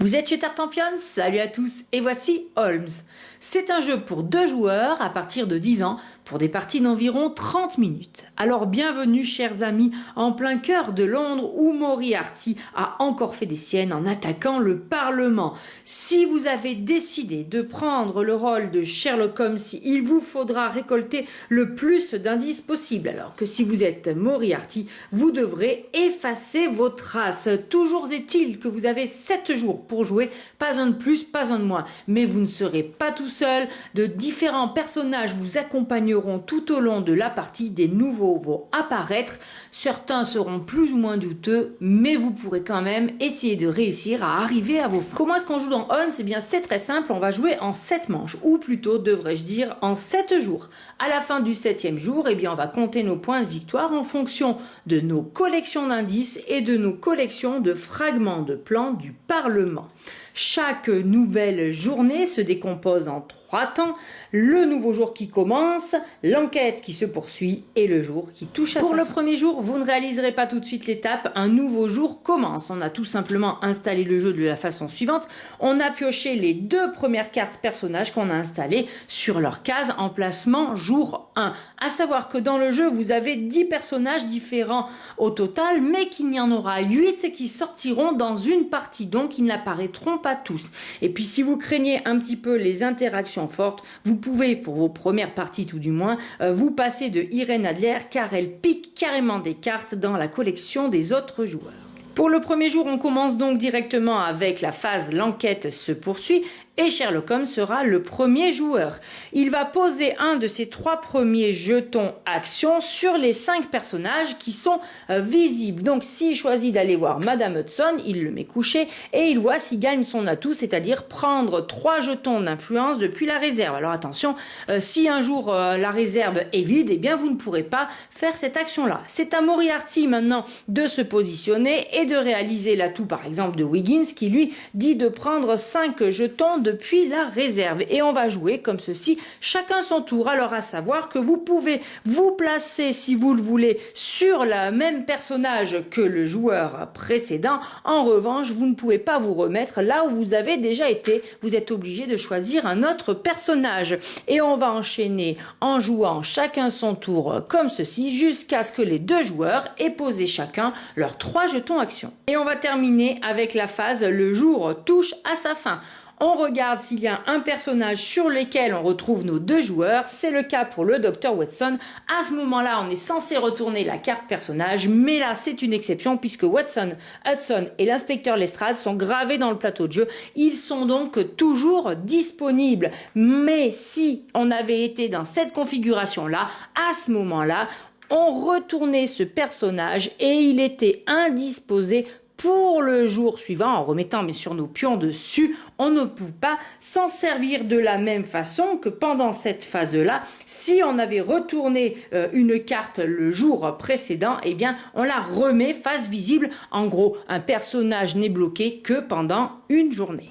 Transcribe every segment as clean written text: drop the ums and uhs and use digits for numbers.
Vous êtes chez Tartampion? Salut à tous et voici Holmes. C'est un jeu pour 2 joueurs à partir de 10 ans pour des parties d'environ 30 minutes. Alors bienvenue chers amis en plein cœur de Londres où Moriarty a encore fait des siennes en attaquant le Parlement. Si vous avez décidé de prendre le rôle de Sherlock Holmes, il vous faudra récolter le plus d'indices possible. Alors que si vous êtes Moriarty, vous devrez effacer vos traces. Toujours est-il que vous avez 7 jours pour jouer, pas un de plus, pas un de moins. Mais vous ne serez pas tout seul, de différents personnages vous accompagneront tout au long de la partie, des nouveaux vont apparaître, certains seront plus ou moins douteux, mais vous pourrez quand même essayer de réussir à arriver à vos fins. Comment est-ce qu'on joue dans Holmes? Eh bien c'est très simple, on va jouer en 7 manches, ou plutôt devrais-je dire en 7 jours. À la fin du 7e jour, eh bien on va compter nos points de victoire en fonction de nos collections d'indices et de nos collections de fragments de plans du Parlement. Chaque nouvelle journée se décompose en 3 temps, le nouveau jour qui commence, l'enquête qui se poursuit et le jour qui touche à sa fin. Pour le premier jour, vous ne réaliserez pas tout de suite l'étape, un nouveau jour commence. On a tout simplement installé le jeu de la façon suivante, on a pioché les 2 premières cartes personnages qu'on a installées sur leur case emplacement jour 1. À savoir que dans le jeu, vous avez 10 personnages différents au total, mais qu'il n'y en aura 8 qui sortiront dans une partie, donc ils n'apparaîtront pas tous. Et puis si vous craignez un petit peu les interactions fortes, vous pouvez, pour vos premières parties tout du moins, vous passer de Irène Adler car elle pique carrément des cartes dans la collection des autres joueurs. Pour le premier jour, on commence donc directement avec la phase l'enquête se poursuit et Sherlock Holmes sera le premier joueur. Il va poser un de ses 3 premiers jetons action sur les 5 personnages qui sont visibles. Donc s'il choisit d'aller voir Madame Hudson, il le met couché et il voit s'il gagne son atout, c'est-à-dire prendre 3 jetons d'influence depuis la réserve. Alors attention, si un jour la réserve est vide, eh bien vous ne pourrez pas faire cette action-là. C'est à Moriarty maintenant de se positionner et de réaliser l'atout par exemple de Wiggins qui lui dit de prendre 5 jetons depuis la réserve. Et on va jouer comme ceci, chacun son tour. Alors à savoir que vous pouvez vous placer si vous le voulez sur le même personnage que le joueur précédent. En revanche, vous ne pouvez pas vous remettre là où vous avez déjà été. Vous êtes obligé de choisir un autre personnage. Et on va enchaîner en jouant chacun son tour comme ceci jusqu'à ce que les 2 joueurs aient posé chacun leurs 3 jetons action. Et on va terminer avec la phase le jour touche à sa fin. On regarde s'il y a un personnage sur lequel on retrouve nos 2 joueurs. C'est le cas pour le Dr Watson. À ce moment-là, on est censé retourner la carte personnage, mais là, c'est une exception puisque Watson, Hudson et l'inspecteur Lestrade sont gravés dans le plateau de jeu. Ils sont donc toujours disponibles. Mais si on avait été dans cette configuration-là, à ce moment-là, on retournait ce personnage et il était indisposé pour le jour suivant, en remettant bien sûr nos pions dessus. On ne peut pas s'en servir de la même façon que pendant cette phase-là. Si on avait retourné une carte le jour précédent, eh bien on la remet face visible. En gros, un personnage n'est bloqué que pendant une journée.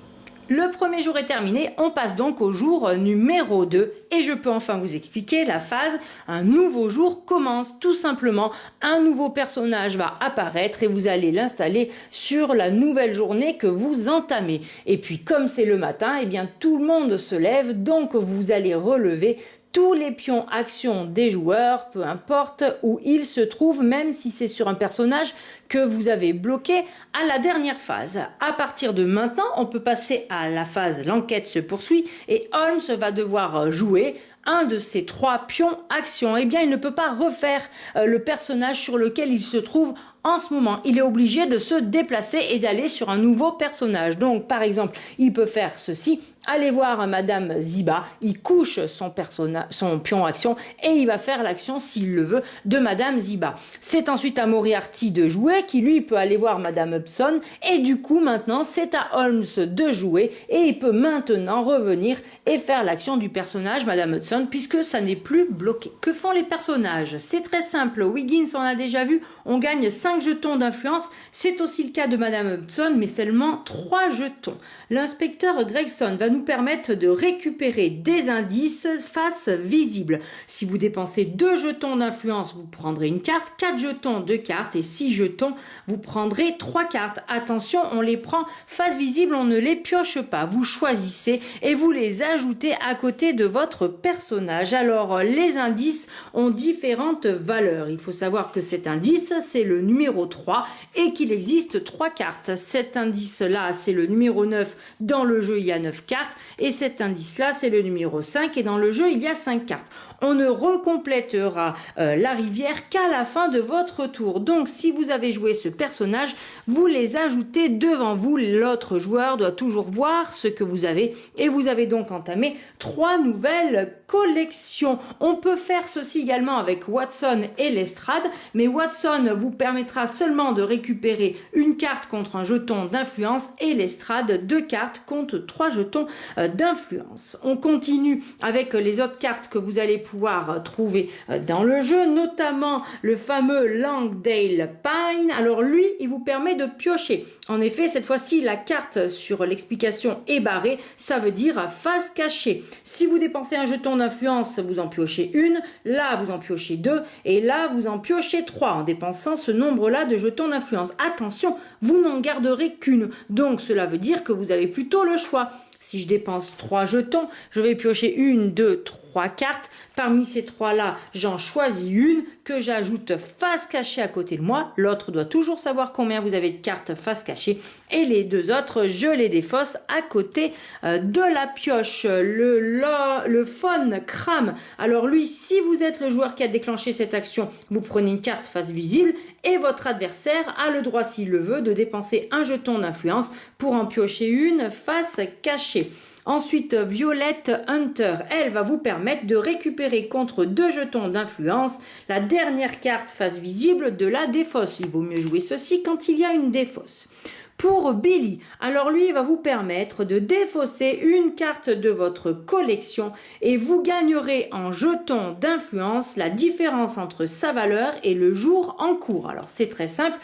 Le premier jour est terminé, on passe donc au jour numéro 2 et je peux enfin vous expliquer la phase. Un nouveau jour commence, tout simplement, un nouveau personnage va apparaître et vous allez l'installer sur la nouvelle journée que vous entamez. Et puis comme c'est le matin, eh bien tout le monde se lève, donc vous allez relever tous les pions actions des joueurs, peu importe où ils se trouvent, même si c'est sur un personnage que vous avez bloqué à la dernière phase. À partir de maintenant, on peut passer à la phase l'enquête se poursuit et Holmes va devoir jouer un de ces 3 pions actions. Eh bien, il ne peut pas refaire le personnage sur lequel il se trouve en ce moment. Il est obligé de se déplacer et d'aller sur un nouveau personnage. Donc, par exemple, il peut faire ceci. Allez voir Madame Ziba, il couche son pion action et il va faire l'action, s'il le veut, de Madame Ziba. C'est ensuite à Moriarty de jouer, qui lui peut aller voir Madame Hudson et du coup maintenant c'est à Holmes de jouer et il peut maintenant revenir et faire l'action du personnage Madame Hudson puisque ça n'est plus bloqué. Que font les personnages? C'est très simple, Wiggins on a déjà vu, on gagne 5 jetons d'influence, c'est aussi le cas de Madame Hudson mais seulement 3 jetons. L'inspecteur Gregson va va nous permettre de récupérer des indices face visible. Si vous dépensez 2 jetons d'influence, vous prendrez une carte, 4 jetons, 2 cartes et 6 jetons, vous prendrez 3 cartes. Attention, on les prend face visible, on ne les pioche pas. Vous choisissez et vous les ajoutez à côté de votre personnage. Alors, les indices ont différentes valeurs. Il faut savoir que cet indice, c'est le numéro 3 et qu'il existe 3 cartes. Cet indice-là, c'est le numéro 9. Dans le jeu, il y a 9 cartes. Et cet indice-là, c'est le numéro 5. Et dans le jeu, il y a 5 cartes. On ne recomplétera la rivière qu'à la fin de votre tour. Donc, si vous avez joué ce personnage, vous les ajoutez devant vous. L'autre joueur doit toujours voir ce que vous avez. Et vous avez donc entamé 3 nouvelles collections. On peut faire ceci également avec Watson et Lestrade. Mais Watson vous permettra seulement de récupérer une carte contre un jeton d'influence et Lestrade 2 cartes contre 3 jetons d'influence. On continue avec les autres cartes que vous allez pouvoir trouver dans le jeu, notamment le fameux Langdale Pine. Alors lui, il vous permet de piocher. En effet, cette fois-ci, la carte sur l'explication est barrée, ça veut dire face cachée. Si vous dépensez un jeton d'influence, vous en piochez une, là vous en piochez 2, et là vous en piochez 3 en dépensant ce nombre-là de jetons d'influence. Attention, vous n'en garderez qu'une, donc cela veut dire que vous avez plutôt le choix. Si je dépense 3 jetons, je vais piocher 1, 2, 3 cartes. Parmi ces 3-là, j'en choisis une que j'ajoute face cachée à côté de moi. L'autre doit toujours savoir combien vous avez de cartes face cachée. Et les 2 autres, je les défausse à côté de la pioche. Le Phone Crame. Alors lui, si vous êtes le joueur qui a déclenché cette action, vous prenez une carte face visible et votre adversaire a le droit, s'il le veut, de dépenser un jeton d'influence pour en piocher une face cachée. Ensuite, Violette Hunter, elle va vous permettre de récupérer contre 2 jetons d'influence la dernière carte face visible de la défausse. Il vaut mieux jouer ceci quand il y a une défausse. Pour Billy, alors lui, il va vous permettre de défausser une carte de votre collection et vous gagnerez en jetons d'influence la différence entre sa valeur et le jour en cours. Alors c'est très simple,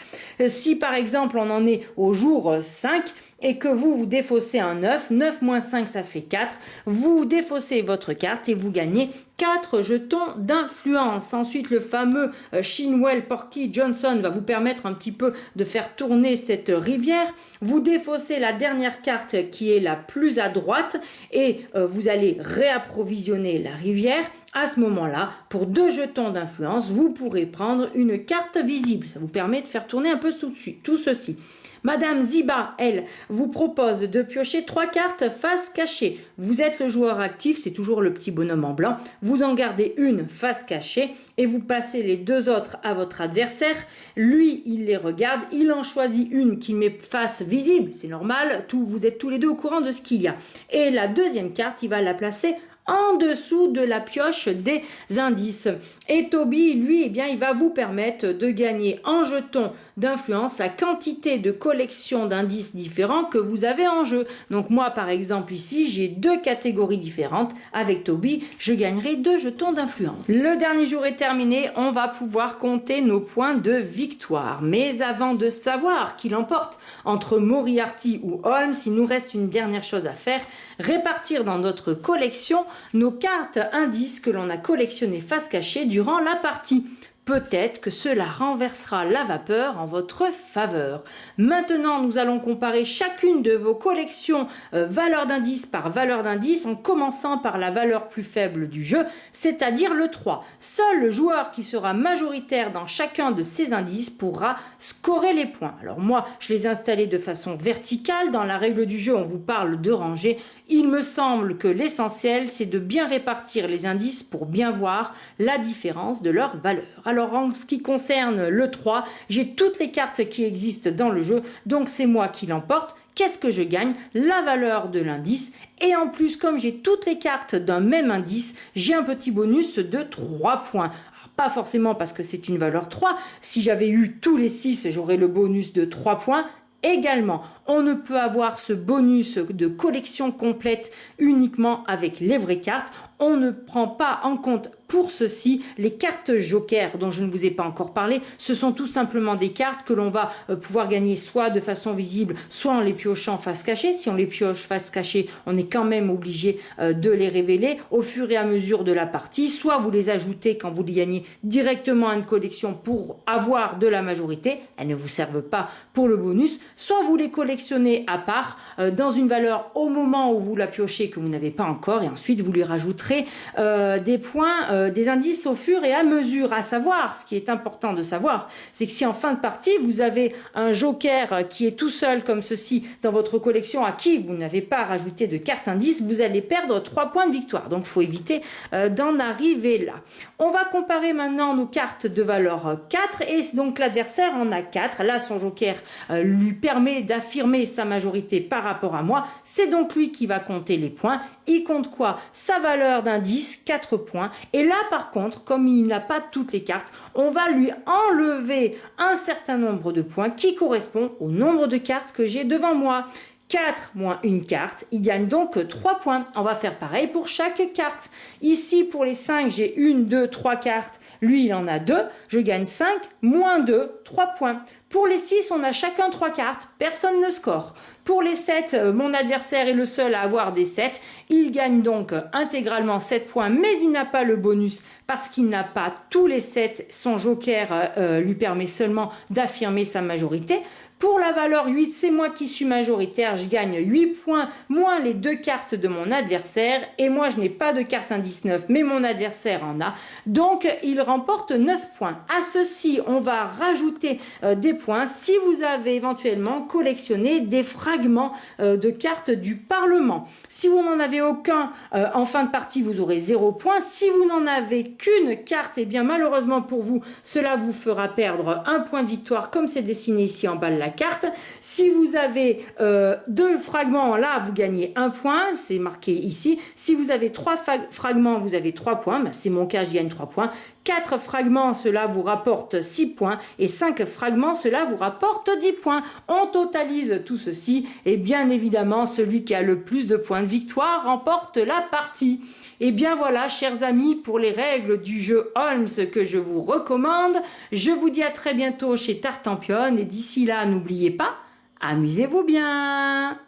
si par exemple on en est au jour 5, et que vous défaussez un 9, 9 moins 5 ça fait 4, vous défaussez votre carte et vous gagnez 4 jetons d'influence. Ensuite, le fameux Shinwell Porky Johnson va vous permettre un petit peu de faire tourner cette rivière. Vous défaussez la dernière carte qui est la plus à droite et vous allez réapprovisionner la rivière. À ce moment-là, pour 2 jetons d'influence, vous pourrez prendre une carte visible. Ça vous permet de faire tourner un peu tout ceci. Madame Ziba, elle, vous propose de piocher 3 cartes face cachée. Vous êtes le joueur actif, c'est toujours le petit bonhomme en blanc. Vous en gardez une face cachée et vous passez les 2 autres à votre adversaire. Lui, il les regarde, il en choisit une qui met face visible. C'est normal, vous êtes tous les deux au courant de ce qu'il y a. Et la deuxième carte, il va la placer en dessous de la pioche des indices. Et Toby, lui, eh bien, il va vous permettre de gagner en jetons d'influence la quantité de collections d'indices différents que vous avez en jeu. Donc moi, par exemple, ici, j'ai 2 catégories différentes. Avec Toby, je gagnerai 2 jetons d'influence. Le dernier jour est terminé, on va pouvoir compter nos points de victoire. Mais avant de savoir qui l'emporte entre Moriarty ou Holmes, il nous reste une dernière chose à faire, répartir dans notre collection nos cartes indices que l'on a collectionnées face cachée durant la partie. Peut-être que cela renversera la vapeur en votre faveur. Maintenant, nous allons comparer chacune de vos collections valeur d'indice par valeur d'indice en commençant par la valeur plus faible du jeu, c'est-à-dire le 3. Seul le joueur qui sera majoritaire dans chacun de ces indices pourra scorer les points. Alors moi, je les ai installés de façon verticale. Dans la règle du jeu, on vous parle de rangée. Il me semble que l'essentiel, c'est de bien répartir les indices pour bien voir la différence de leur valeur. Alors en ce qui concerne le 3, j'ai toutes les cartes qui existent dans le jeu, donc c'est moi qui l'emporte. Qu'est-ce que je gagne? La valeur de l'indice. Et en plus, comme j'ai toutes les cartes d'un même indice, j'ai un petit bonus de 3 points. Pas forcément parce que c'est une valeur 3. Si j'avais eu tous les 6, j'aurais le bonus de 3 points. Également, on ne peut avoir ce bonus de collection complète uniquement avec les vraies cartes. on ne prend pas en compte pour ceci les cartes joker dont je ne vous ai pas encore parlé. Ce sont tout simplement des cartes que l'on va pouvoir gagner soit de façon visible, soit en les piochant face cachée. Si on les pioche face cachée, on est quand même obligé de les révéler au fur et à mesure de la partie. Soit vous les ajoutez quand vous les gagnez directement à une collection pour avoir de la majorité, elles ne vous servent pas pour le bonus, soit vous les collectionnez à part dans une valeur au moment où vous la piochez que vous n'avez pas encore, et ensuite vous lui rajouterez des points, des indices au fur et à mesure. À savoir, ce qui est important de savoir, c'est que si en fin de partie vous avez un joker qui est tout seul comme ceci dans votre collection à qui vous n'avez pas rajouté de carte indice, vous allez perdre 3 points de victoire. Donc il faut éviter d'en arriver là. On va comparer maintenant nos cartes de valeur 4 et donc l'adversaire en a 4. Là son joker lui permet d'affirmer sa majorité par rapport à moi. C'est donc lui qui va compter les points. Il compte quoi? Sa valeur d'indice, 4 points. Et là, par contre, comme il n'a pas toutes les cartes, on va lui enlever un certain nombre de points qui correspond au nombre de cartes que j'ai devant moi. 4 moins une carte, il gagne donc 3 points. On va faire pareil pour chaque carte. Ici, pour les 5, j'ai 1, 2, 3 cartes. Lui, il en a 2. Je gagne 5, moins 2, 3 points. Pour les 6, on a chacun 3 cartes. Personne ne score. Pour les 7, mon adversaire est le seul à avoir des 7. Il gagne donc intégralement 7 points, mais il n'a pas le bonus parce qu'il n'a pas tous les 7. Son joker lui permet seulement d'affirmer sa majorité. Pour la valeur 8, c'est moi qui suis majoritaire, je gagne 8 points, moins les 2 cartes de mon adversaire. Et moi, je n'ai pas de carte indice 9, mais mon adversaire en a. Donc, il remporte 9 points. À ceci, on va rajouter des points si vous avez éventuellement collectionné des fragments de cartes du Parlement. Si vous n'en avez aucun, en fin de partie, vous aurez 0 points. Si vous n'en avez qu'une carte, eh bien, malheureusement pour vous, cela vous fera perdre 1 point de victoire, comme c'est dessiné ici en bas de la carte. Si vous avez 2 fragments, là vous gagnez 1 point, c'est marqué ici. Si vous avez 3 fragments, vous avez 3 points, ben, c'est mon cas, je gagne 3 points. 4 fragments, cela vous rapporte 6 points, et 5 fragments, cela vous rapporte 10 points. On totalise tout ceci, et bien évidemment, celui qui a le plus de points de victoire remporte la partie. Et bien voilà, chers amis, pour les règles du jeu Holmes que je vous recommande. Je vous dis à très bientôt chez Tartampion, et d'ici là, n'oubliez pas, amusez-vous bien!